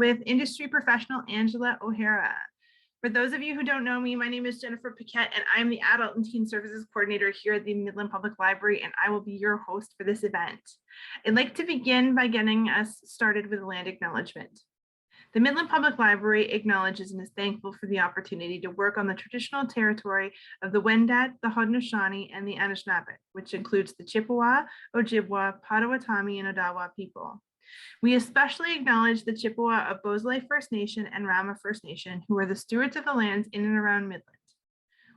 with industry professional Angela O'Hara. For those of you who don't know me, my name is Jennifer Paquette, and I'm the Adult and Teen Services Coordinator here at the Midland Public Library, and I will be your host for this event. I'd like to begin by getting us started with a land acknowledgement. The Midland Public Library acknowledges and is thankful for the opportunity to work on the traditional territory of the Wendat, the Haudenosaunee, and the Anishinaabe, which includes the Chippewa, Ojibwa, Potawatomi, and Odawa people. We especially acknowledge the Chippewa of Beausoleil First Nation and Rama First Nation, who are the stewards of the lands in and around Midland.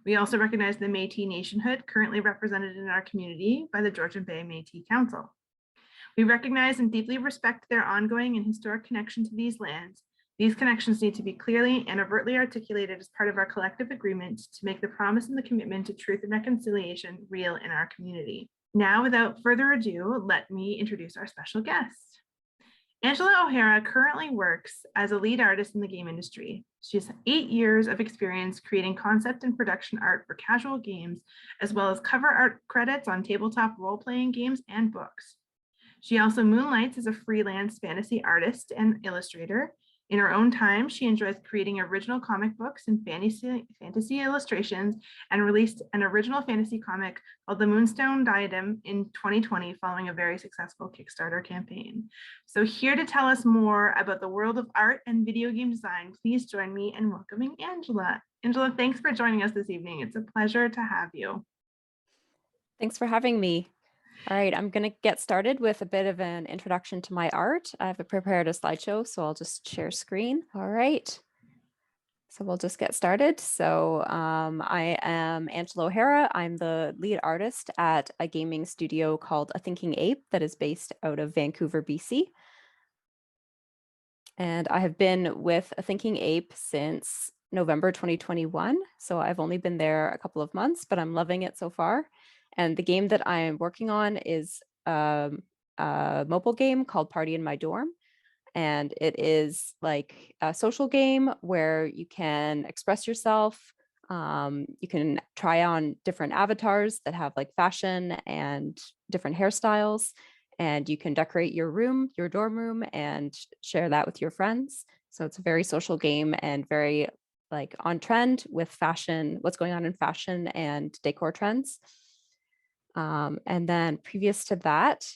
We also recognize the Métis nationhood currently represented in our community by the Georgian Bay Métis Council. We recognize and deeply respect their ongoing and historic connection to these lands. These connections need to be clearly and overtly articulated as part of our collective agreement to make the promise and the commitment to truth and reconciliation real in our community. Now, without further ado, let me introduce our special guest. Angela O'Hara currently works as a lead artist in the game industry. She has 8 years of experience creating concept and production art for casual games, as well as cover art credits on tabletop role-playing games and books. She also moonlights as a freelance fantasy artist and illustrator. In her own time, she enjoys creating original comic books and fantasy illustrations, and released an original fantasy comic called the Moonstone Diadem in 2020 following a very successful Kickstarter campaign. So here to tell us more about the world of art and video game design, please join me in welcoming Angela. Angela, thanks for joining us this evening. It's a pleasure to have you. Thanks for having me. All right, I'm going to get started with a bit of an introduction to my art. I've prepared a slideshow, so I'll just share screen. All right, so we'll just get started. So I am Angela O'Hara. I'm the lead artist at a gaming studio called A Thinking Ape that is based out of Vancouver, BC. And I have been with A Thinking Ape since November 2021. So I've only been there a couple of months, but I'm loving it so far. And the game that I'm working on is a mobile game called Party in My Dorm. And it is like a social game where you can express yourself. You can try on different avatars that have like fashion and different hairstyles. And you can decorate your room, your dorm room, and share that with your friends. So it's a very social game and very like on trend with fashion, what's going on in fashion and decor trends. And then previous to that,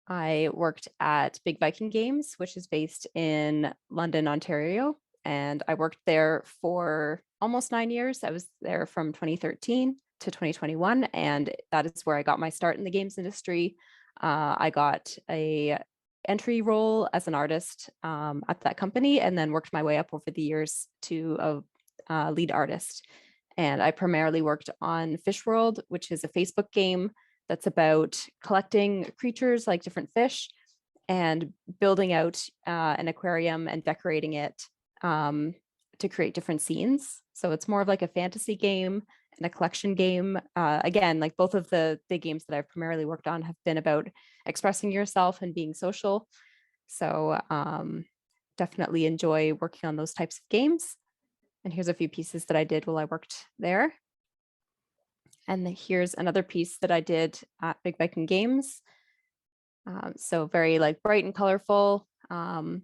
I worked at Big Viking Games, which is based in London, Ontario. And I worked there for almost 9 years. I was there from 2013 to 2021. And that is where I got my start in the games industry. I got a entry role as an artist at that company, and then worked my way up over the years to a lead artist. And I primarily worked on Fish World, which is a Facebook game that's about collecting creatures like different fish and building out an aquarium and decorating it to create different scenes. So it's more of like a fantasy game and a collection game. Again, like both of the big games that I've primarily worked on have been about expressing yourself and being social. So definitely enjoy working on those types of games. And here's a few pieces that I did while I worked there. And here's another piece that I did at Big Viking Games. So very like bright and colorful. All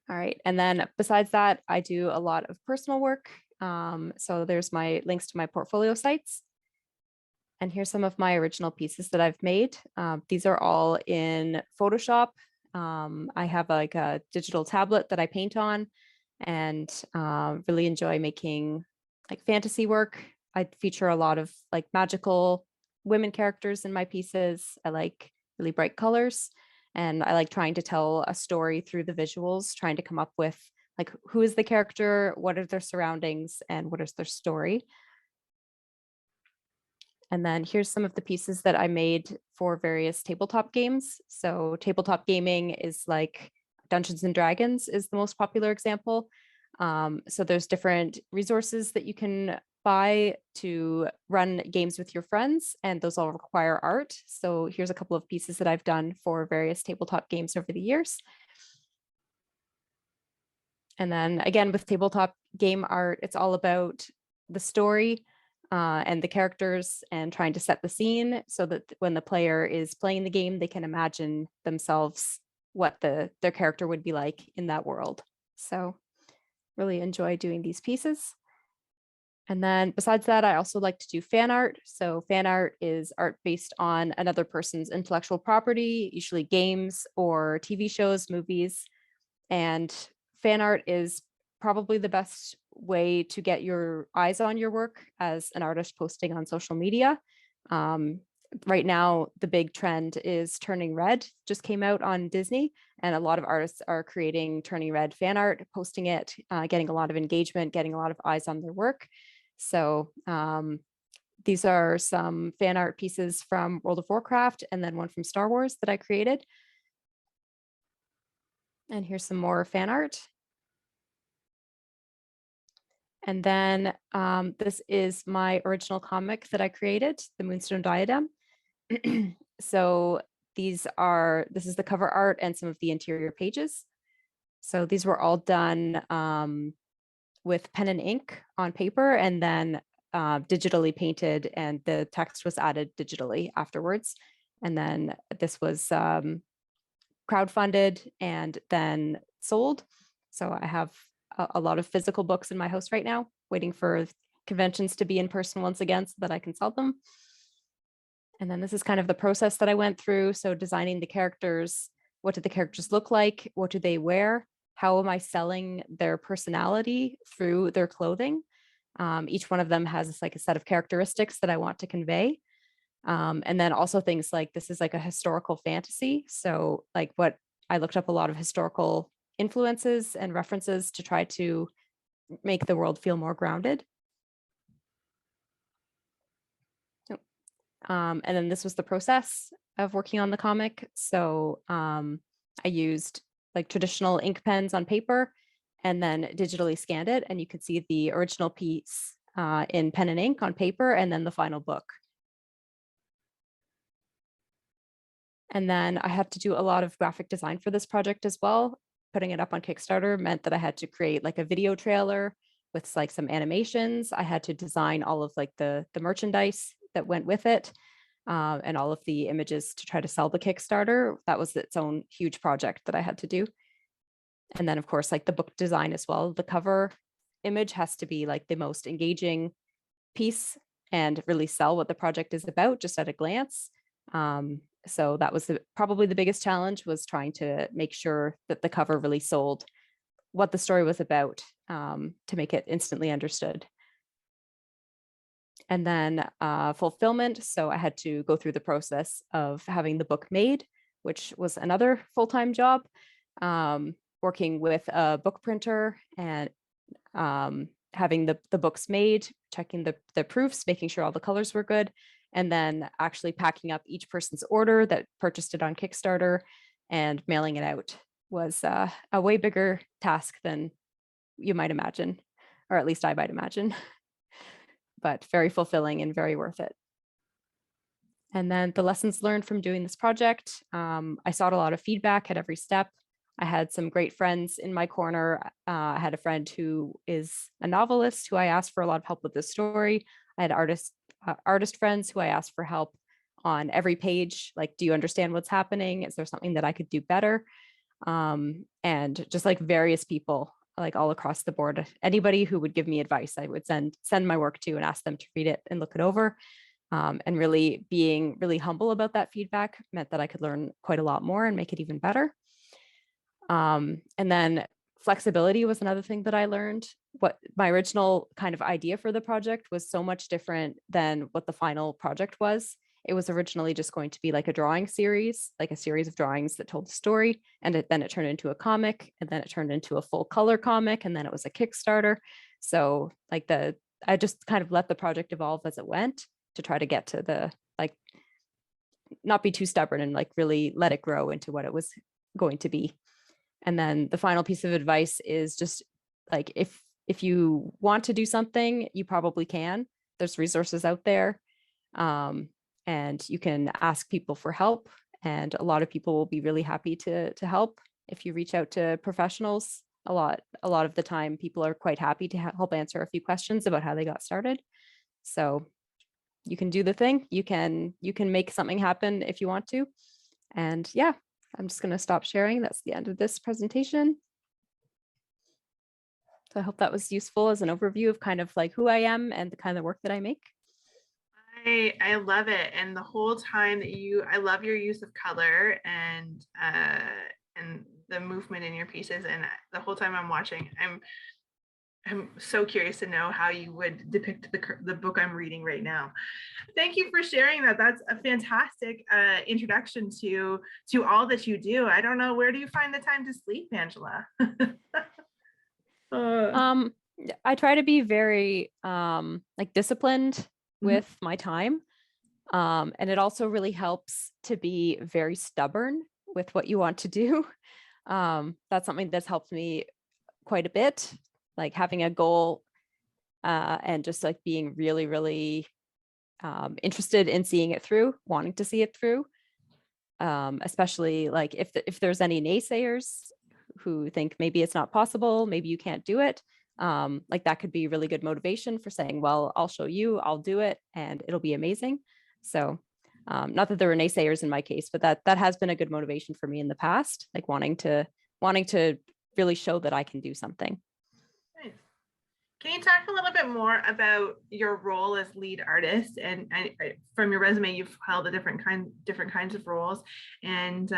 right, and then besides that, I do a lot of personal work. So there's my links to my portfolio sites. And here's some of my original pieces that I've made. These are all in Photoshop. I have like a digital tablet that I paint on, and really enjoy making like fantasy work. I feature a lot of like magical women characters in my pieces. I like really bright colors, and I like trying to tell a story through the visuals, trying to come up with like who is the character, what are their surroundings, and what is their story. And then here's some of the pieces that I made for various tabletop games. So tabletop gaming is like Dungeons and Dragons is the most popular example. So there's different resources that you can buy to run games with your friends, and those all require art. So here's a couple of pieces that I've done for various tabletop games over the years. And then again, with tabletop game art, it's all about the story. and the characters and trying to set the scene so that when the player is playing the game, they can imagine themselves what their character would be like in that world. So really enjoy doing these pieces. And then besides that, I also like to do fan art. So fan art is art based on another person's intellectual property, usually games or TV shows, movies. And fan art is probably the best way to get your eyes on your work as an artist posting on social media. Um, right now, the big trend is Turning Red, just came out on Disney, and a lot of artists are creating Turning Red fan art, posting it, getting a lot of engagement, getting a lot of eyes on their work. So these are some fan art pieces from World of Warcraft and then one from Star Wars that I created. And here's some more fan art. And then this is my original comic that I created, the Moonstone Diadem. So this is the cover art and some of the interior pages. So these were all done with pen and ink on paper and then digitally painted, and the text was added digitally afterwards. And then this was crowdfunded and then sold. So I have a lot of physical books in my house right now, waiting for conventions to be in person once again so that I can sell them. And then this is kind of the process that I went through. So designing the characters, what do the characters look like? What do they wear? How am I selling their personality through their clothing? Each one of them has like a set of characteristics that I want to convey. And then also things like this is like a historical fantasy. So like what I looked up a lot of historical influences and references to try to make the world feel more grounded. And then this was the process of working on the comic. So I used like traditional ink pens on paper and then digitally scanned it. And you could see the original piece in pen and ink on paper and then the final book. And then I had to do a lot of graphic design for this project as well. Putting it up on Kickstarter meant that I had to create like a video trailer with like some animations. I had to design all of like the merchandise that went with it, and all of the images to try to sell the Kickstarter. That was its own huge project that I had to do. And then of course, like the book design as well. The cover image has to be like the most engaging piece and really sell what the project is about just at a glance. So that was probably the biggest challenge, was trying to make sure that the cover really sold what the story was about, to make it instantly understood. And then fulfillment. So I had to go through the process of having the book made, which was another full-time job, working with a book printer and having the books made, checking the proofs, making sure all the colors were good, and then actually packing up each person's order that purchased it on Kickstarter and mailing it out was a way bigger task than you might imagine, or at least I might imagine, but very fulfilling and very worth it. And then the lessons learned from doing this project, I sought a lot of feedback at every step. I had some great friends in my corner. I had a friend who is a novelist who I asked for a lot of help with the story. I had artist friends who I asked for help on every page. Like, do you understand what's happening? Is there something that I could do better? And just like various people, like all across the board, anybody who would give me advice, I would send my work to and ask them to read it and look it over. And really being really humble about that feedback meant that I could learn quite a lot more and make it even better. And then flexibility was another thing that I learned. What my original kind of idea for the project was so much different than what the final project was. It was originally just going to be like a drawing series, like a series of drawings that told a story, and then it turned into a comic, and then it turned into a full color comic, and then it was a Kickstarter. So like I just kind of let the project evolve as it went to try to get to the, like, not be too stubborn and like really let it grow into what it was going to be. And then the final piece of advice is just like, if you want to do something, you probably can. There's resources out there, and you can ask people for help. And a lot of people will be really happy to help if you reach out to professionals. A lot of the time, people are quite happy to help answer a few questions about how they got started. So you can do the thing. You can make something happen if you want to. And yeah, I'm just going to stop sharing. That's the end of this presentation. So I hope that was useful as an overview of kind of like who I am and the kind of work that I make. I love it. And the whole time that I love your use of color and the movement in your pieces. And the whole time I'm watching, I'm so curious to know how you would depict the book I'm reading right now. Thank you for sharing that. That's a fantastic introduction to all that you do. I don't know, where do you find the time to sleep, Angela? I try to be very like disciplined with my time. And it also really helps to be very stubborn with what you want to do. That's something that's helped me quite a bit, like having a goal and just like being really, really interested in seeing it through, wanting to see it through. Especially like if there's any naysayers who think maybe it's not possible, maybe you can't do it. Like that could be really good motivation for saying, well, I'll show you, I'll do it, and it'll be amazing. So not that there were naysayers in my case, but that has been a good motivation for me in the past, like wanting to really show that I can do something. Nice. Can you talk a little bit more about your role as lead artist? And from your resume, you've held a different kinds of roles. And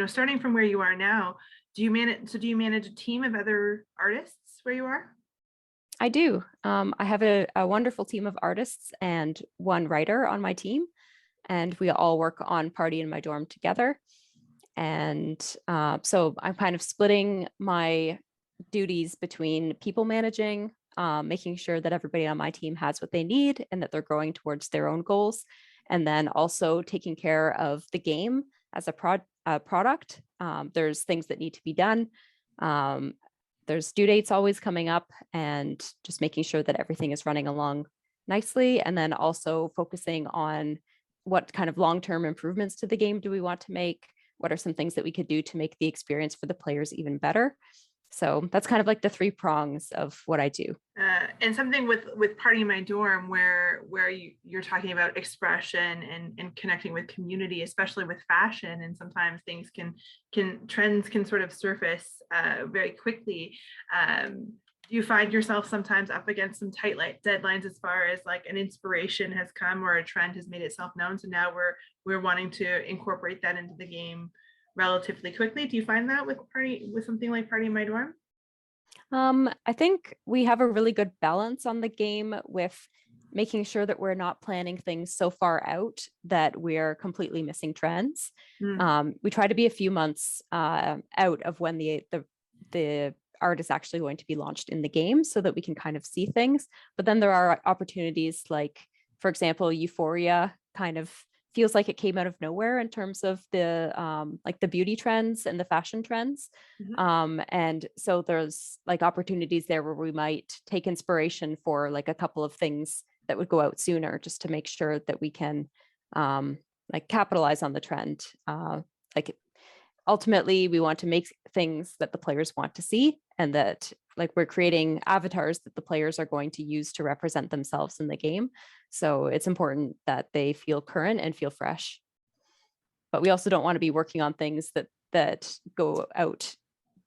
starting from where you are now, do you manage a team of other artists where you are? I do. I have a wonderful team of artists and one writer on my team, and we all work on Party in My Dorm together. And so I'm kind of splitting my duties between people managing, making sure that everybody on my team has what they need and that they're growing towards their own goals. And then also taking care of the game as a product. There's things that need to be done. There's due dates always coming up, and just making sure that everything is running along nicely. And then also focusing on what kind of long-term improvements to the game do we want to make? What are some things that we could do to make the experience for the players even better? So that's kind of like the three prongs of what I do. And something with Party in My Dorm, where you're talking about expression and connecting with community, especially with fashion, and sometimes things trends can sort of surface very quickly. Do you find yourself sometimes up against some tight deadlines as far as like an inspiration has come or a trend has made itself known, so now we're wanting to incorporate that into the game relatively quickly? Do you find that with something like Party in My Dorm? I think we have a really good balance on the game with making sure that we're not planning things so far out that we're completely missing trends. We try to be a few months out of when the art is actually going to be launched in the game, so that we can kind of see things. But then there are opportunities like, for example, Euphoria kind of feels like it came out of nowhere in terms of the like the beauty trends and the fashion trends. And so there's like opportunities there where we might take inspiration for like a couple of things that would go out sooner, just to make sure that we can like capitalize on the trend. Like ultimately we want to make things that the players want to see, and that like we're creating avatars that the players are going to use to represent themselves in the game. So it's important that they feel current and feel fresh. But we also don't want to be working on things that go out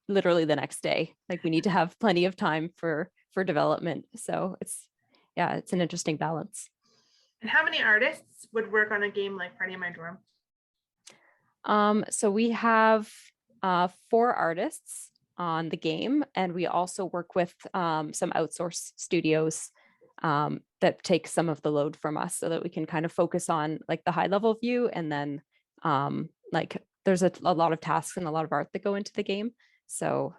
literally the next day. Like we need to have plenty of time for development. So it's an interesting balance. And how many artists would work on a game like Party in My Dorm? So we have 4 artists on the game, and we also work with some outsource studios that take some of the load from us, so that we can kind of focus on like the high level view, and then like there's a lot of tasks and a lot of art that go into the game. So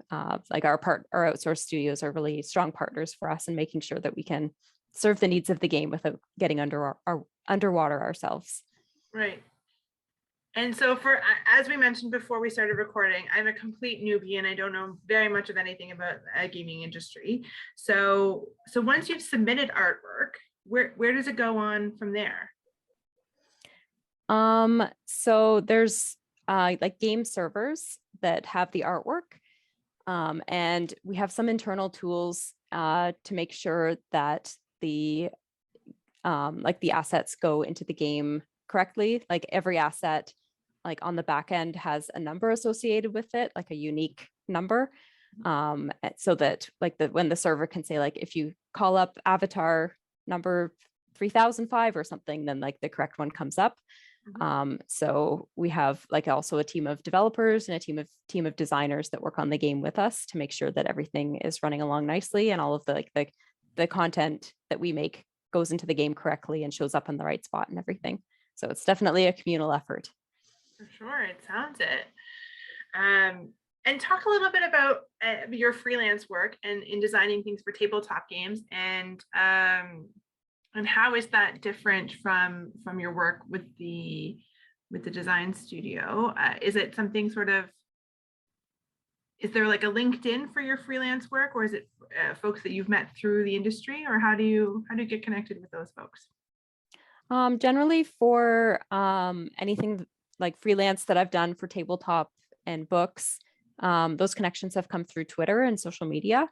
like our outsource studios are really strong partners for us in making sure that we can serve the needs of the game without getting underwater ourselves. Right. And so as we mentioned before we started recording, I'm a complete newbie and I don't know very much of anything about a gaming industry. So once you've submitted artwork, where does it go on from there? So there's like game servers that have the artwork. And we have some internal tools to make sure that the like the assets go into the game correctly. Like every asset, like on the back end has a number associated with it, like a unique number. So that like when the server can say, like, if you call up avatar number 3005 or something, then like the correct one comes up. So we have like also a team of developers and a team of designers that work on the game with us to make sure that everything is running along nicely and all of the content that we make goes into the game correctly and shows up in the right spot and everything. So it's definitely a communal effort. For sure, it sounds it. And talk a little bit about your freelance work and in designing things for tabletop games, and how is that different from your work with the design studio? Is it something sort of, is there like a LinkedIn for your freelance work, or is it folks that you've met through the industry, or how do you get connected with those folks? Generally for anything like freelance that I've done for tabletop and books, those connections have come through Twitter and social media.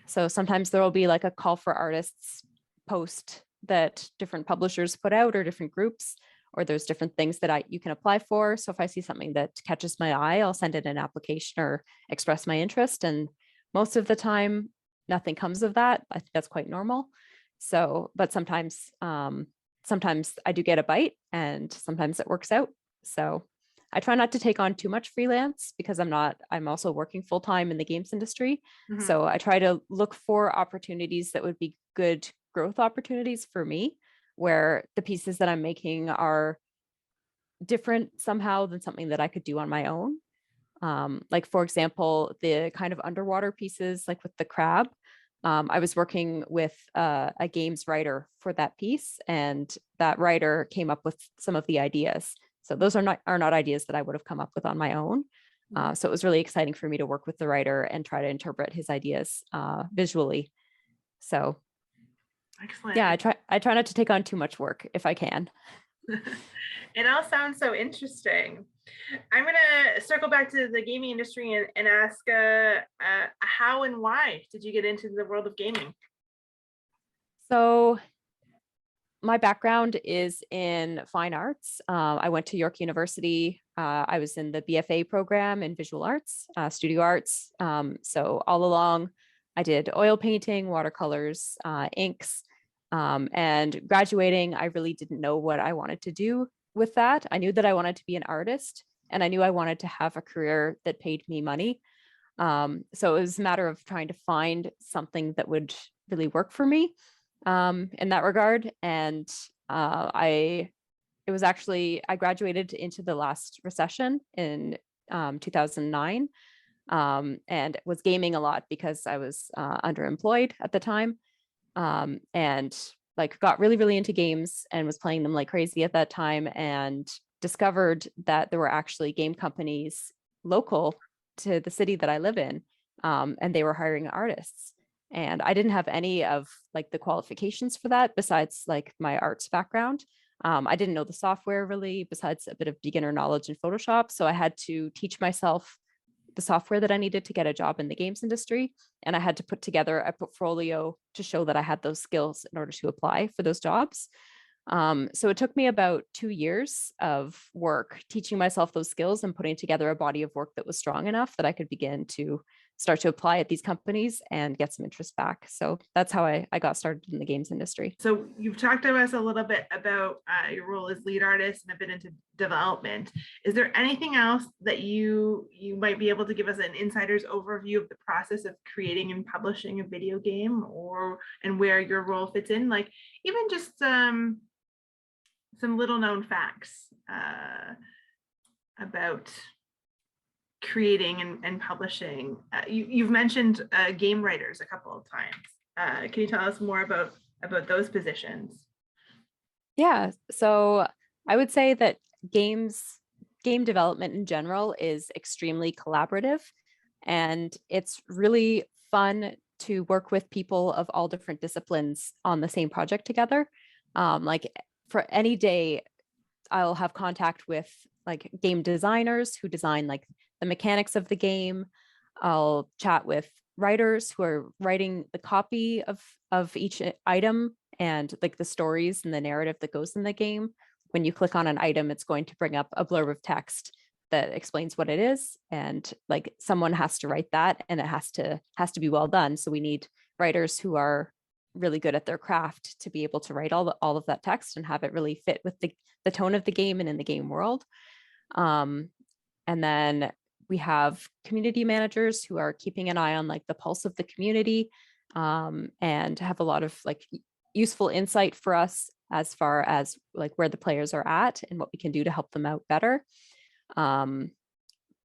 So sometimes there will be like a call for artists post that different publishers put out, or different groups, or there's different things that you can apply for. So if I see something that catches my eye, I'll send in an application or express my interest. And most of the time, nothing comes of that. I think that's quite normal. So, but sometimes I do get a bite, and sometimes it works out. So I try not to take on too much freelance because I'm also working full time in the games industry. So I try to look for opportunities that would be good growth opportunities for me, where the pieces that I'm making are different somehow than something that I could do on my own. Like, for example, the kind of underwater pieces, like with the crab, I was working with a games writer for that piece, and that writer came up with some of the ideas. So those are not ideas that I would have come up with on my own. So it was really exciting for me to work with the writer and try to interpret his ideas visually. So Excellent. yeah, I try not to take on too much work if I can. It all sounds so interesting. I'm going to circle back to the gaming industry and ask how and why did you get into the world of gaming? So my background is in fine arts. I went to York University. I was in the BFA program in visual arts, studio arts. So all along, I did oil painting, watercolors, inks, and graduating, I really didn't know what I wanted to do with that. I knew that I wanted to be an artist, and I knew I wanted to have a career that paid me money. So it was a matter of trying to find something that would really work for me in that regard. And I graduated into the last recession in 2009, and was gaming a lot because I was underemployed at the time, and like got really, really into games and was playing them like crazy at that time, and discovered that there were actually game companies local to the city that I live in, and they were hiring artists. And I didn't have any of like the qualifications for that besides like my arts background. I didn't know the software really, besides a bit of beginner knowledge in Photoshop. So I had to teach myself the software that I needed to get a job in the games industry. And I had to put together a portfolio to show that I had those skills in order to apply for those jobs. So it took me about 2 years of work teaching myself those skills and putting together a body of work that was strong enough that I could begin to start to apply at these companies and get some interest back. So that's how I got started in the games industry. So you've talked to us a little bit about your role as lead artist and a bit into development. Is there anything else that you might be able to give us an insider's overview of the process of creating and publishing a video game, and where your role fits in? Like even just some little known facts about creating and publishing. You've mentioned game writers a couple of times. Can you tell us more about those positions? Yeah, so I would say that game development in general is extremely collaborative, and it's really fun to work with people of all different disciplines on the same project together. Like for any day, I'll have contact with like game designers who design like the mechanics of the game. I'll chat with writers who are writing the copy of each item and like the stories and the narrative that goes in the game. When you click on an item, it's going to bring up a blurb of text that explains what it is, and like someone has to write that, and it has to be well done. So we need writers who are really good at their craft to be able to write all of that text and have it really fit with the tone of the game and in the game world. And then we have community managers who are keeping an eye on like the pulse of the community, and have a lot of like useful insight for us as far as like where the players are at and what we can do to help them out better. Um,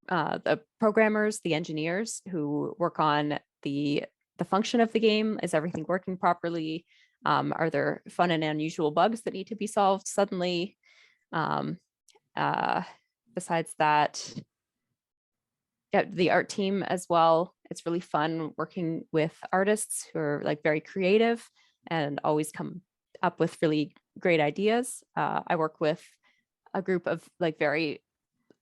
the programmers, the engineers who work on the function of the game. Is everything working properly? Are there fun and unusual bugs that need to be solved suddenly? Um, Besides that, yeah, the art team as well. It's really fun working with artists who are like very creative and always come up with really great ideas. I work with a group of like very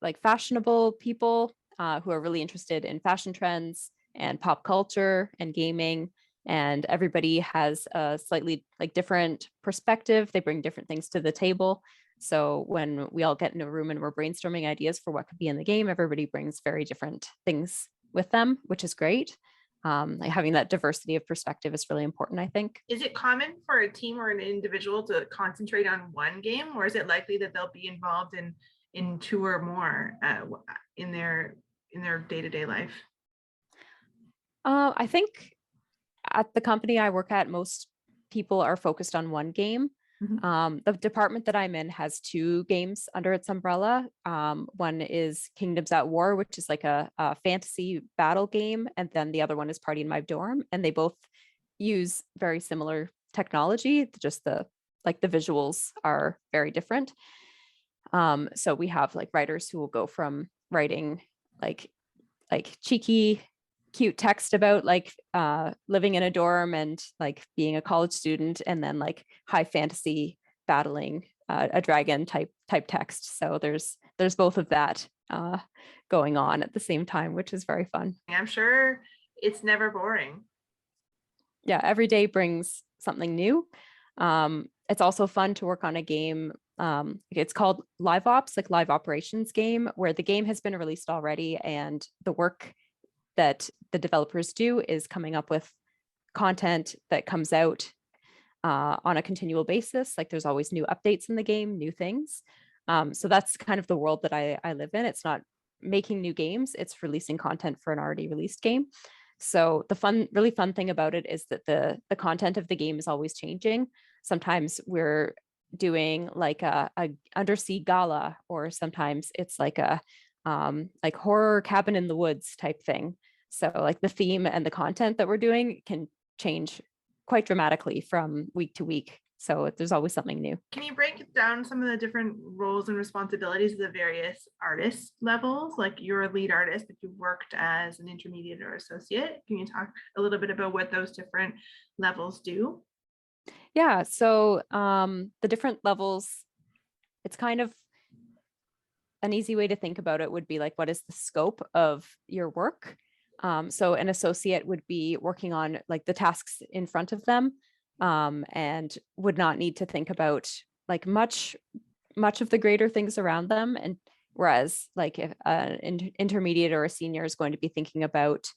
like fashionable people who are really interested in fashion trends and pop culture and gaming. And everybody has a slightly like different perspective. They bring different things to the table. So when we all get in a room and we're brainstorming ideas for what could be in the game, everybody brings very different things with them, which is great. Like having that diversity of perspective is really important, I think. Is it common for a team or an individual to concentrate on one game, or is it likely that they'll be involved in two or more in their day-to-day life? I think at the company I work at, most people are focused on one game. The department that I'm in has two games under its umbrella. One is Kingdoms at War, which is like a fantasy battle game, and then the other one is Party in My Dorm, and they both use very similar technology. Just the visuals are very different. So we have like writers who will go from writing like cheeky cute text about like living in a dorm and like being a college student, and then like high fantasy battling a dragon type text. So there's both of that going on at the same time, which is very fun. I'm sure it's never boring. Yeah, every day brings something new. It's also fun to work on a game. It's called Live Ops, like live operations game, where the game has been released already, and the work that the developers do is coming up with content that comes out on a continual basis. Like there's always new updates in the game, new things. So that's kind of the world that I live in. It's not making new games, it's releasing content for an already released game. So the really fun thing about it is that the content of the game is always changing. Sometimes we're doing like a undersea gala, or sometimes it's like a like horror cabin in the woods type thing. So like the theme and the content that we're doing can change quite dramatically from week to week. So there's always something new. Can you break down some of the different roles and responsibilities of the various artist levels? Like you're a lead artist, but you worked as an intermediate or associate. Can you talk a little bit about what those different levels do? Yeah, so the different levels, it's kind of an easy way to think about it would be like, what is the scope of your work? So an associate would be working on like the tasks in front of them, and would not need to think about like much of the greater things around them. And whereas like if an intermediate or a senior is going to be thinking about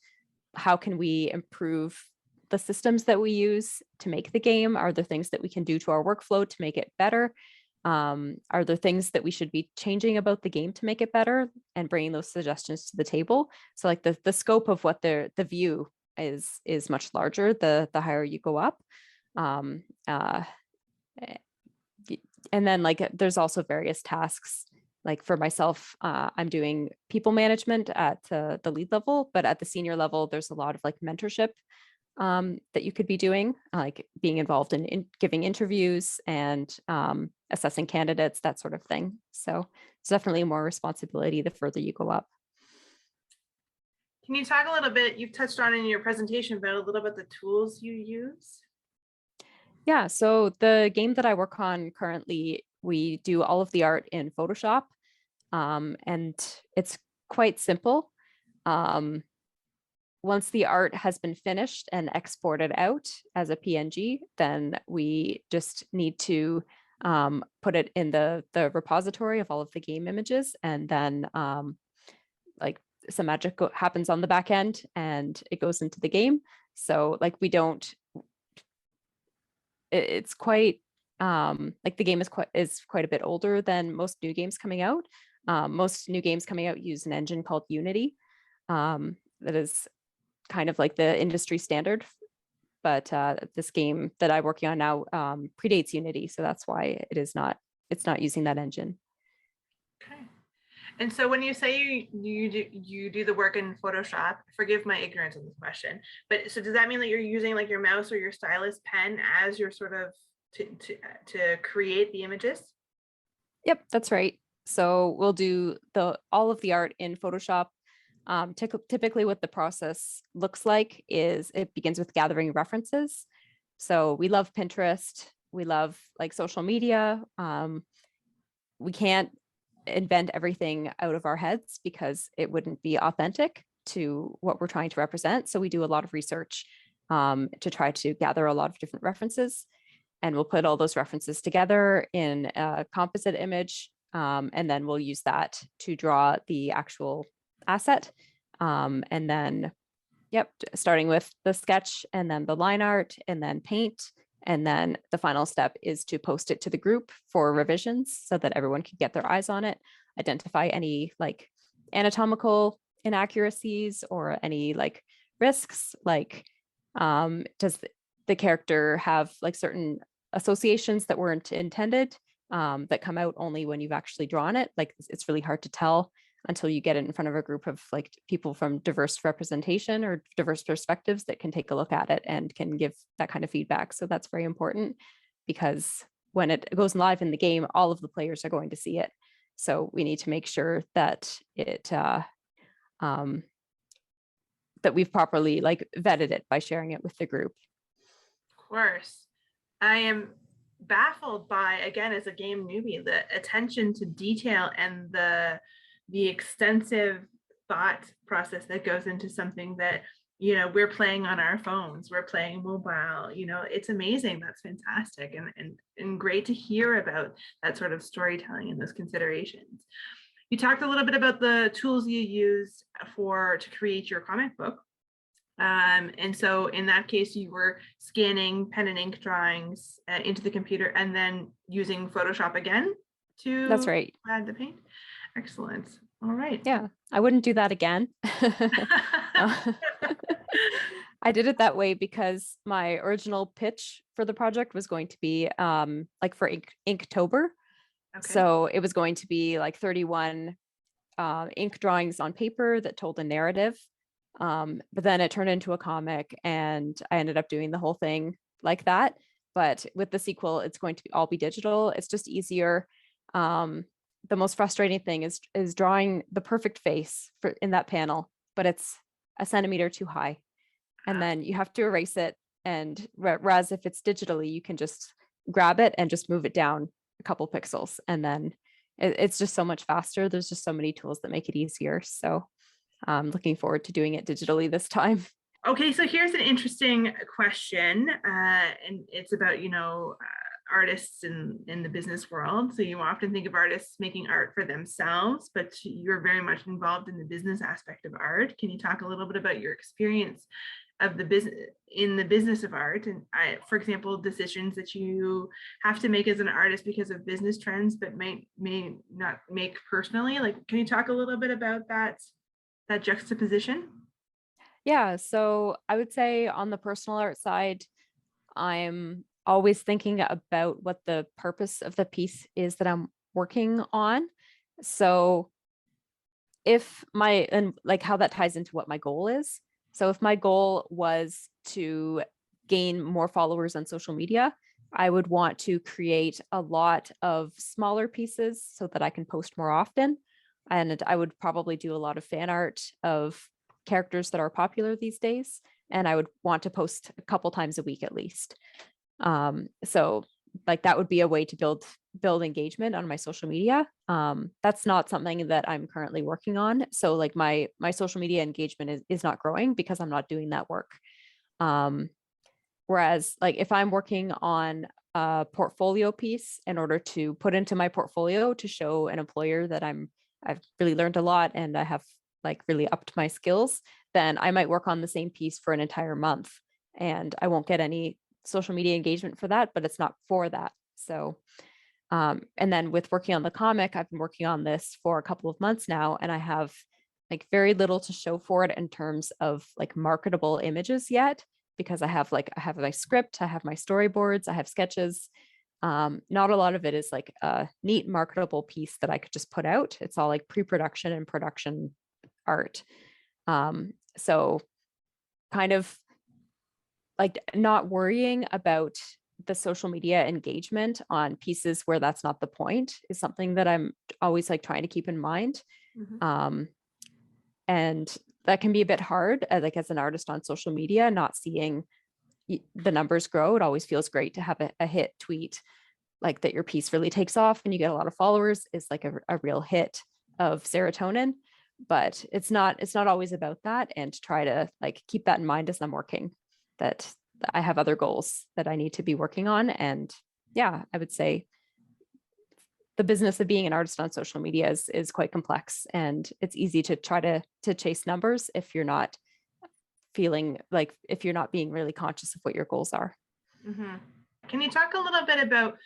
how can we improve the systems that we use to make the game? Are there things that we can do to our workflow to make it better? Are there things that we should be changing about the game to make it better, and bringing those suggestions to the table? So like the scope of what the view is much larger the higher you go up. Eh, and then like there's also various tasks. Like for myself, I'm doing people management at the lead level, but at the senior level, there's a lot of like mentorship that you could be doing, like being involved in giving interviews and assessing candidates, that sort of thing. So it's definitely more responsibility the further you go up. Can you talk a little bit, you've touched on in your presentation, but a little about the tools you use? Yeah, so the game that I work on currently, we do all of the art in Photoshop, and it's quite simple. once the art has been finished and exported out as a PNG, then we just need to put it in the repository of all of the game images, and then like some magic happens on the back end and it goes into the game. So like we don't, it's quite like the game is quite a bit older than most new games coming out. Most new games coming out use an engine called Unity. That is kind of like the industry standard, but this game that I'm working on now predates Unity, so that's why it's not using that engine. Okay. And so when you say you do the work in Photoshop, forgive my ignorance on this question, but so does that mean that you're using like your mouse or your stylus pen as your sort of to create the images? Yep, that's right. So we'll do all of the art in Photoshop. Typically what the process looks like is it begins with gathering references. So we love Pinterest. We love like social media. We can't invent everything out of our heads because it wouldn't be authentic to what we're trying to represent. So we do a lot of research to try to gather a lot of different references, and we'll put all those references together in a composite image. And then we'll use that to draw the actual asset. And then, yep, starting with the sketch and then the line art and then paint. And then the final step is to post it to the group for revisions so that everyone can get their eyes on it, identify any like anatomical inaccuracies or any like risks, like does the character have like certain associations that weren't intended that come out only when you've actually drawn it. Like it's really hard to tell until you get it in front of a group of like people from diverse representation or diverse perspectives that can take a look at it and can give that kind of feedback. So that's very important because when it goes live in the game, all of the players are going to see it. So we need to make sure that that we've properly like vetted it by sharing it with the group. Of course. I am baffled by, again, as a game newbie, the attention to detail and the extensive thought process that goes into something that, you know, we're playing on our phones, we're playing mobile, you know, it's amazing. That's fantastic. And great to hear about that sort of storytelling and those considerations. You talked a little bit about the tools you use to create your comic book. And so in that case, you were scanning pen and ink drawings into the computer and then using Photoshop again to That's right. add the paint. Excellent. All right. Yeah, I wouldn't do that again. I did it that way because my original pitch for the project was going to be like for Inktober. Okay. So it was going to be like 31 ink drawings on paper that told a narrative. But then it turned into a comic and I ended up doing the whole thing like that. But with the sequel, it's going to all be digital. It's just easier. The most frustrating thing is drawing the perfect face in that panel, but it's a centimeter too high. And then you have to erase it. And whereas if it's digitally, you can just grab it and just move it down a couple pixels. And then it's just so much faster. There's just so many tools that make it easier. So I'm looking forward to doing it digitally this time. Okay, so here's an interesting question, and it's about, you know, artists in the business world. So you often think of artists making art for themselves, but you're very much involved in the business aspect of art. Can you talk a little bit about your experience of the business of art, and for example, decisions that you have to make as an artist because of business trends, but may not make personally? Like, can you talk a little bit about that juxtaposition? Yeah, so I would say on the personal art side, I'm always thinking about what the purpose of the piece is that I'm working on. So and like how that ties into what my goal is. So if my goal was to gain more followers on social media, I would want to create a lot of smaller pieces so that I can post more often. And I would probably do a lot of fan art of characters that are popular these days. And I would want to post a couple times a week at least. So like that would be a way to build engagement on my social media. That's not something that I'm currently working on. So like my social media engagement is not growing because I'm not doing that work. Whereas like if I'm working on a portfolio piece in order to put into my portfolio to show an employer that I've really learned a lot and I have like really upped my skills, then I might work on the same piece for an entire month and I won't get any social media engagement for that, but it's not for that. So, and then with working on the comic, I've been working on this for a couple of months now, and I have like very little to show for it in terms of like marketable images yet, because I have my script, I have my storyboards, I have sketches. Not a lot of it is like a neat marketable piece that I could just put out. It's all like pre-production and production art. So kind of like not worrying about the social media engagement on pieces where that's not the point is something that I'm always like trying to keep in mind. Mm-hmm. And that can be a bit hard like as an artist on social media, not seeing the numbers grow. It always feels great to have a hit tweet like that your piece really takes off and you get a lot of followers is like a real hit of serotonin, but it's not always about that, and to try to like keep that in mind as I'm working, that I have other goals that I need to be working on. And yeah, I would say the business of being an artist on social media is quite complex, and it's easy to try to chase numbers if you're not feeling like, if you're not being really conscious of what your goals are. Mm-hmm. Can you talk a little bit about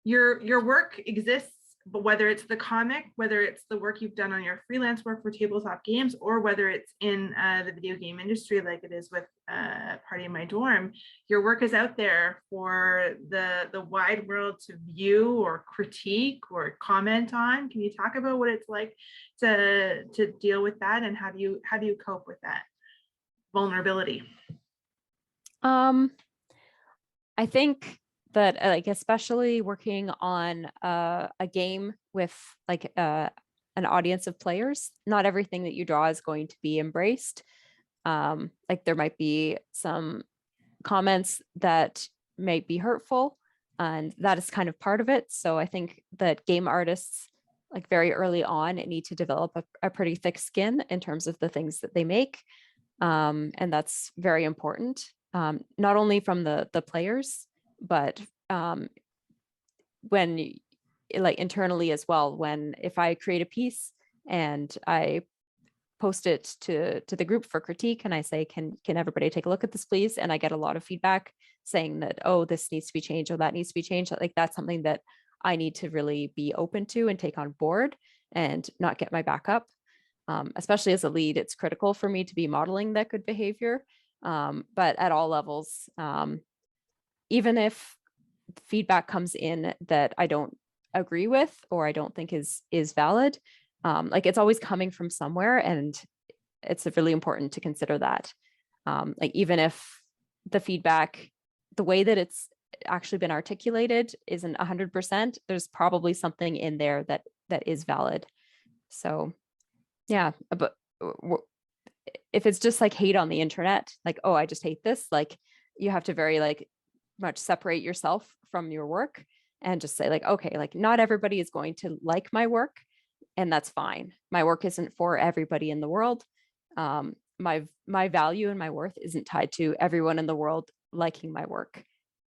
your work exists, but whether it's the comic, whether it's the work you've done on your freelance work for tabletop games, or whether it's in the video game industry like it is with Party in My Dorm, your work is out there for the wide world to view or critique or comment on. Can you talk about what it's like to deal with that, and how do you cope with that vulnerability? I think that like especially working on a game with like an audience of players, not everything that you draw is going to be embraced. Like there might be some comments that may be hurtful, and that is kind of part of it. So I think that game artists like very early on need to develop a pretty thick skin in terms of the things that they make. And that's very important, not only from the players, but when like internally as well. When if I create a piece and I post it to the group for critique and I say, can everybody take a look at this please, and I get a lot of feedback saying that, oh, this needs to be changed or that needs to be changed, like that's something that I need to really be open to and take on board and not get my back up. Especially as a lead, it's critical for me to be modeling that good behavior. But at all levels, even if feedback comes in that I don't agree with or I don't think is valid, like it's always coming from somewhere, and it's really important to consider that. Like even if the feedback, the way that it's actually been articulated isn't 100%, there's probably something in there that is valid. So yeah, but if it's just like hate on the internet, like, oh, I just hate this, like you have to very like much separate yourself from your work and just say like, okay, like not everybody is going to like my work, and that's fine. My work isn't for everybody in the world. My value and my worth isn't tied to everyone in the world liking my work,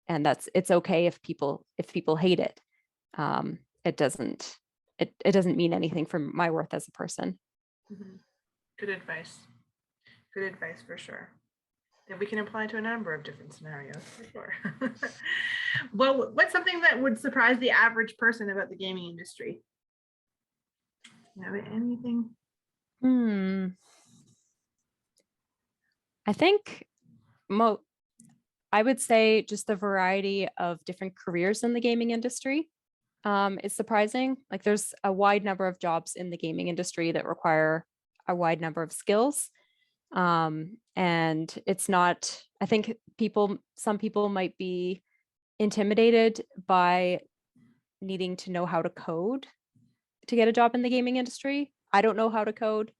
and it's okay if people hate it. It doesn't mean anything for my worth as a person. Mm-hmm. Good advice. Good advice for sure. That we can apply to a number of different scenarios for sure. Well, what's something that would surprise the average person about the gaming industry? You know, anything? I think I would say just the variety of different careers in the gaming industry is surprising. Like there's a wide number of jobs in the gaming industry that require a wide number of skills. And it's not, I think some people might be intimidated by needing to know how to code to get a job in the gaming industry. I don't know how to code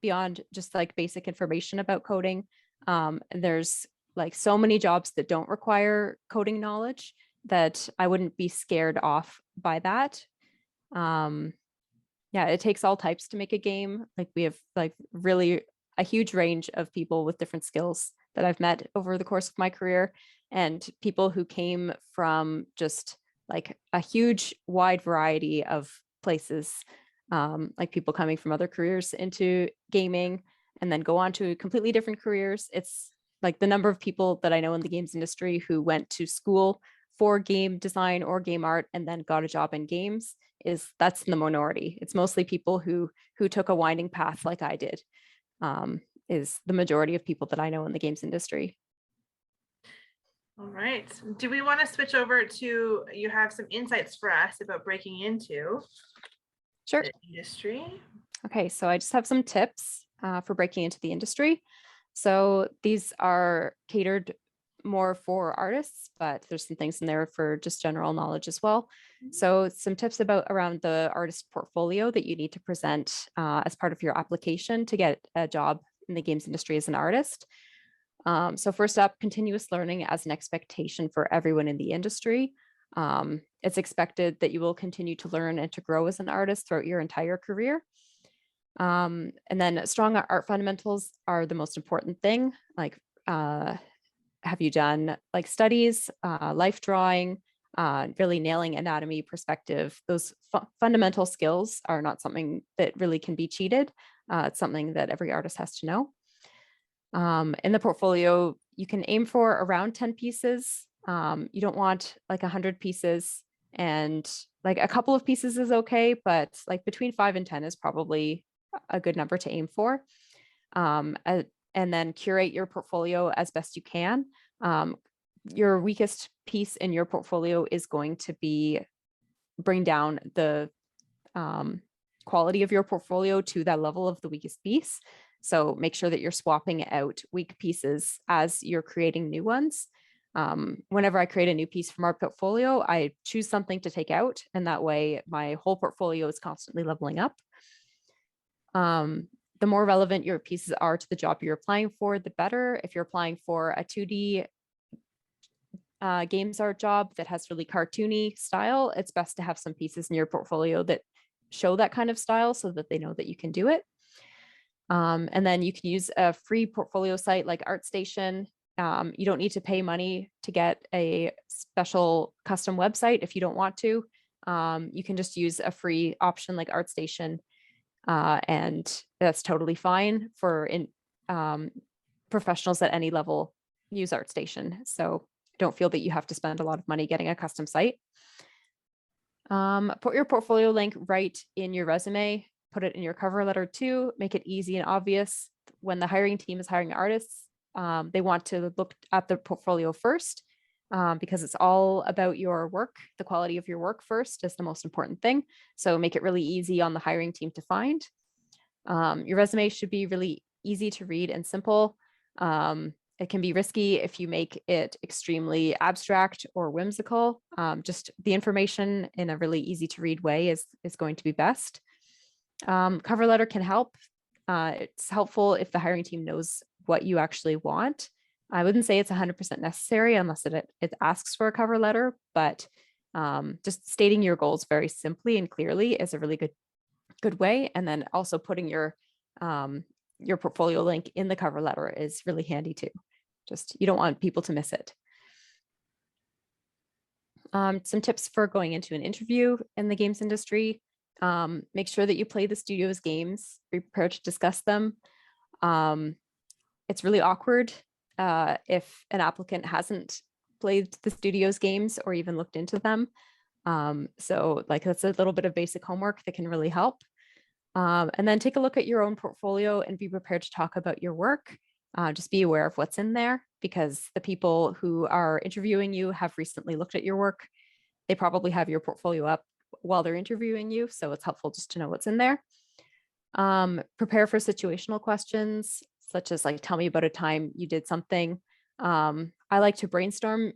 beyond just like basic information about coding. And there's like so many jobs that don't require coding knowledge. that I wouldn't be scared off by that. Yeah, it takes all types to make a game. Like we have like really a huge range of people with different skills that I've met over the course of my career, and people who came from just like a huge wide variety of places, like people coming from other careers into gaming and then go on to completely different careers. It's like the number of people that I know in the games industry who went to school for game design or game art and then got a job in games that's in the minority. It's mostly people who took a winding path like I did, is the majority of people that I know in the games industry. All right. Do we want to switch over to, you have some insights for us about breaking into Sure. the industry? Okay, so I just have some tips for breaking into the industry. So these are catered more for artists, but there's some things in there for just general knowledge as well. So some tips about around the artist portfolio that you need to present as part of your application to get a job in the games industry as an artist. So first up, continuous learning as an expectation for everyone in the industry. It's expected that you will continue to learn and to grow as an artist throughout your entire career. And then strong art fundamentals are the most important thing. Like, have you done like studies, life drawing, really nailing anatomy, perspective? Those fundamental skills are not something that really can be cheated. It's something that every artist has to know. In the portfolio, you can aim for around 10 pieces. You don't want like 100 pieces, and like a couple of pieces is okay, but like between 5 and 10 is probably a good number to aim for. And then curate your portfolio as best you can. Your weakest piece in your portfolio is going to be bring down the quality of your portfolio to that level of the weakest piece. So make sure that you're swapping out weak pieces as you're creating new ones. Whenever I create a new piece from our portfolio, I choose something to take out, and that way my whole portfolio is constantly leveling up. The more relevant your pieces are to the job you're applying for, the better. If you're applying for a 2D games art job that has really cartoony style, it's best to have some pieces in your portfolio that show that kind of style so that they know that you can do it. And then you can use a free portfolio site like ArtStation. You don't need to pay money to get a special custom website if you don't want to. You can just use a free option like ArtStation, and that's totally fine for professionals at any level use ArtStation. So don't feel that you have to spend a lot of money getting a custom site. Put your portfolio link right in your resume, put it in your cover letter too, make it easy and obvious. When the hiring team is hiring artists, they want to look at the portfolio first, because it's all about your work. The quality of your work first is the most important thing. So make it really easy on the hiring team to find. Your resume should be really easy to read and simple. It can be risky if you make it extremely abstract or whimsical. Just the information in a really easy to read way is going to be best. Cover letter can help. It's helpful if the hiring team knows what you actually want. I wouldn't say it's 100% necessary unless it asks for a cover letter, but just stating your goals very simply and clearly is a really good way. And then also putting your portfolio link in the cover letter is really handy too. Just, you don't want people to miss it. Some tips for going into an interview in the games industry. Make sure that you play the studio's games, be prepared to discuss them. It's really awkward if an applicant hasn't played the studio's games or even looked into them. So like that's a little bit of basic homework that can really help. And then take a look at your own portfolio and be prepared to talk about your work. Just be aware of what's in there, because the people who are interviewing you have recently looked at your work. They probably have your portfolio up while they're interviewing you, so it's helpful just to know what's in there. Prepare for situational questions, such as like, tell me about a time you did something. I like to brainstorm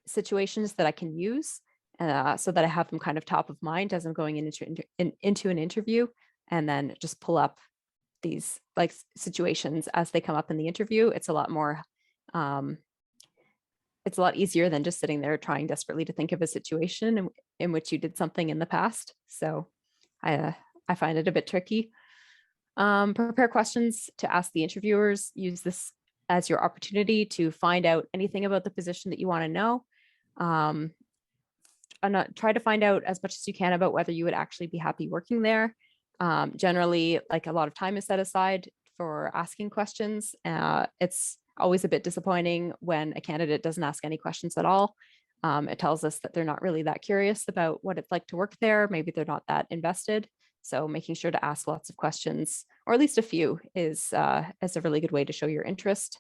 situations that I can use so that I have them kind of top of mind as I'm going into an interview, and then just pull up these like situations as they come up in the interview. It's a lot more it's a lot easier than just sitting there trying desperately to think of a situation in which you did something in the past. So I find it a bit tricky. Prepare questions to ask the interviewers. Use this as your opportunity to find out anything about the position that you want to know. Um, and try to find out as much as you can about whether you would actually be happy working there. Generally, like a lot of time is set aside for asking questions. It's always a bit disappointing when a candidate doesn't ask any questions at all. It tells us that they're not really that curious about what it's like to work there. Maybe they're not that invested. So making sure to ask lots of questions, or at least a few, is a really good way to show your interest.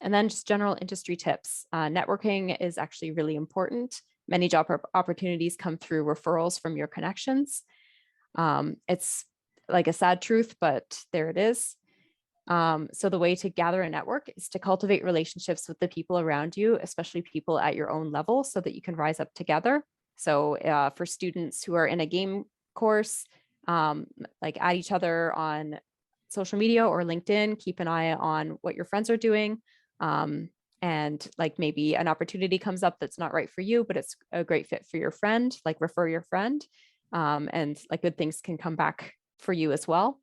And then just general industry tips. Networking is actually really important. Many job opportunities come through referrals from your connections. It's like a sad truth, but there it is. So the way to gather a network is to cultivate relationships with the people around you, especially people at your own level, so that you can rise up together. So for students who are in a game course, like add each other on social media or LinkedIn, keep an eye on what your friends are doing. And like maybe an opportunity comes up that's not right for you, but it's a great fit for your friend, like refer your friend. And like good things can come back for you as well.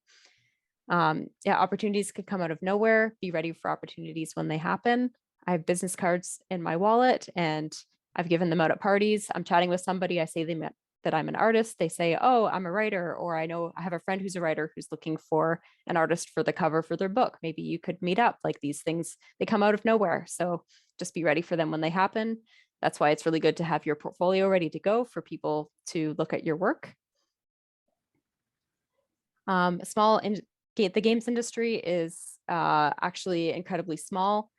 Yeah, opportunities could come out of nowhere. Be ready for opportunities when they happen. I have business cards in my wallet and I've given them out at parties. I'm chatting with somebody. I say that I'm an artist. They say, oh, I'm a writer. Or I know I have a friend who's a writer who's looking for an artist for the cover for their book. Maybe you could meet up. Like these things, they come out of nowhere. So just be ready for them when they happen. That's why it's really good to have your portfolio ready to go for people to look at your work. The games industry is actually incredibly small.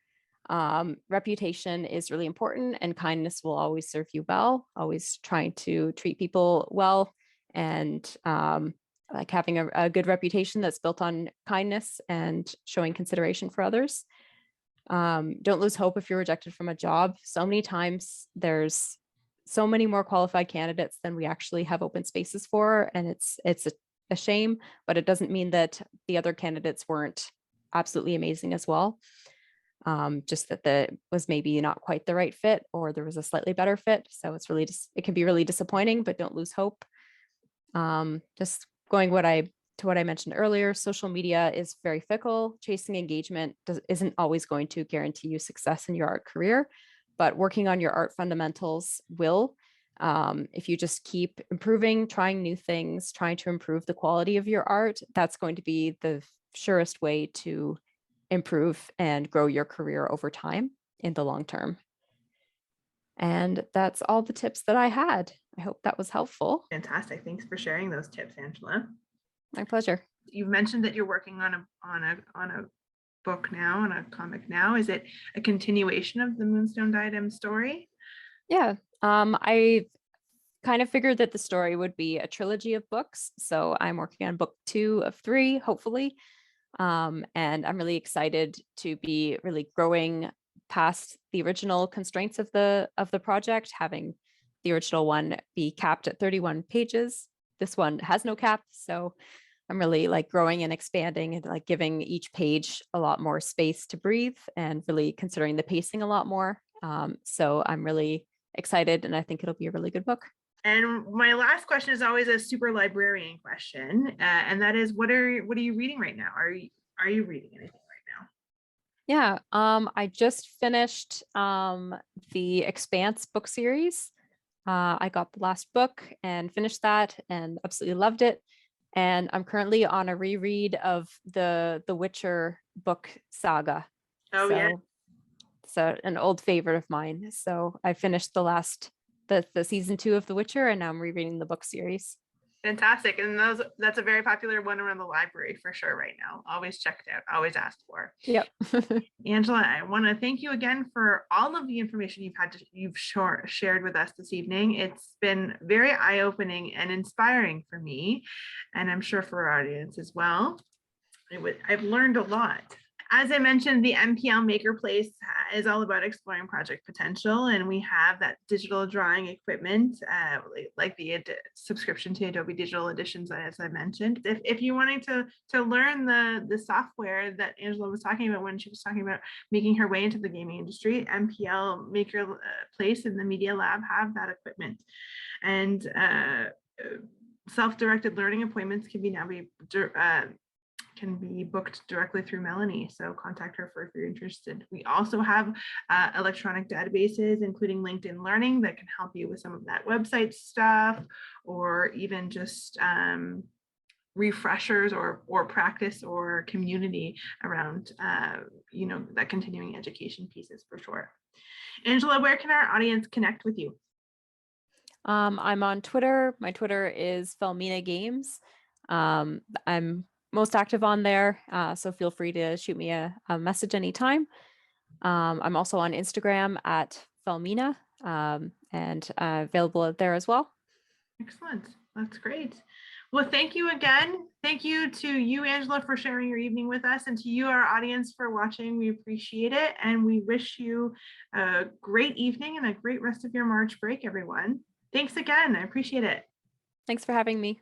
Reputation is really important, and kindness will always serve you well. Always trying to treat people well, and like having a good reputation that's built on kindness and showing consideration for others. Don't lose hope if you're rejected from a job. So many times there's so many more qualified candidates than we actually have open spaces for, and it's a shame, but it doesn't mean that the other candidates weren't absolutely amazing as well. Just that was maybe not quite the right fit, or there was a slightly better fit. So it's really just, it can be really disappointing, but don't lose hope. Just going to what I mentioned earlier, social media is very fickle. Chasing engagement isn't always going to guarantee you success in your art career, but working on your art fundamentals will. If you just keep improving, trying new things, trying to improve the quality of your art, that's going to be the surest way to improve and grow your career over time in the long term. And that's all the tips that I had. I hope that was helpful. Fantastic. Thanks for sharing those tips, Angela. My pleasure. You've mentioned that you're working on a book now, on a comic now. Is it a continuation of the Moonstone Diadem story? Yeah. I kind of figured that the story would be a trilogy of books. So I'm working on book 2 of 3, hopefully. And I'm really excited to be really growing past the original constraints of the project, having the original one be capped at 31 pages. This one has no cap. So I'm really like growing and expanding and like giving each page a lot more space to breathe and really considering the pacing a lot more. So I'm really excited, and I think it'll be a really good book. And my last question is always a super librarian question, and that is, what are you reading right now? Are you reading anything right now? Yeah, I just finished the Expanse book series. I got the last book and finished that and absolutely loved it. And I'm currently on a reread of the Witcher book saga. Oh, yeah. So an old favorite of mine. So I finished the season 2 of The Witcher, and now I'm rereading the book series. Fantastic. And that's a very popular one around the library for sure right now. Always checked out, always asked for. Yep. Angela, I want to thank you again for all of the information you've shared with us this evening. It's been very eye-opening and inspiring for me, and I'm sure for our audience as well. I've learned a lot. As I mentioned, the MPL Maker Place is all about exploring project potential, and we have that digital drawing equipment, like the subscription to Adobe Digital Editions, as I mentioned. If you wanting to learn the software that Angela was talking about when she was talking about making her way into the gaming industry, MPL Maker Place and the Media Lab have that equipment. And self-directed learning appointments can be booked directly through Melanie. So contact her if you're interested. We also have electronic databases, including LinkedIn Learning, that can help you with some of that website stuff, or even just refreshers or practice or community around that continuing education pieces for sure. Angela, where can our audience connect with you? I'm on Twitter. My Twitter is Felmina Games. I'm most active on there, so feel free to shoot me a message anytime. I'm also on Instagram at Felmina, and available out there as well. Excellent. That's great. Well, thank you again. Thank you to you, Angela, for sharing your evening with us, and to you, our audience, for watching. We appreciate it, and we wish you a great evening and a great rest of your March break, everyone. Thanks again. I appreciate it. Thanks for having me.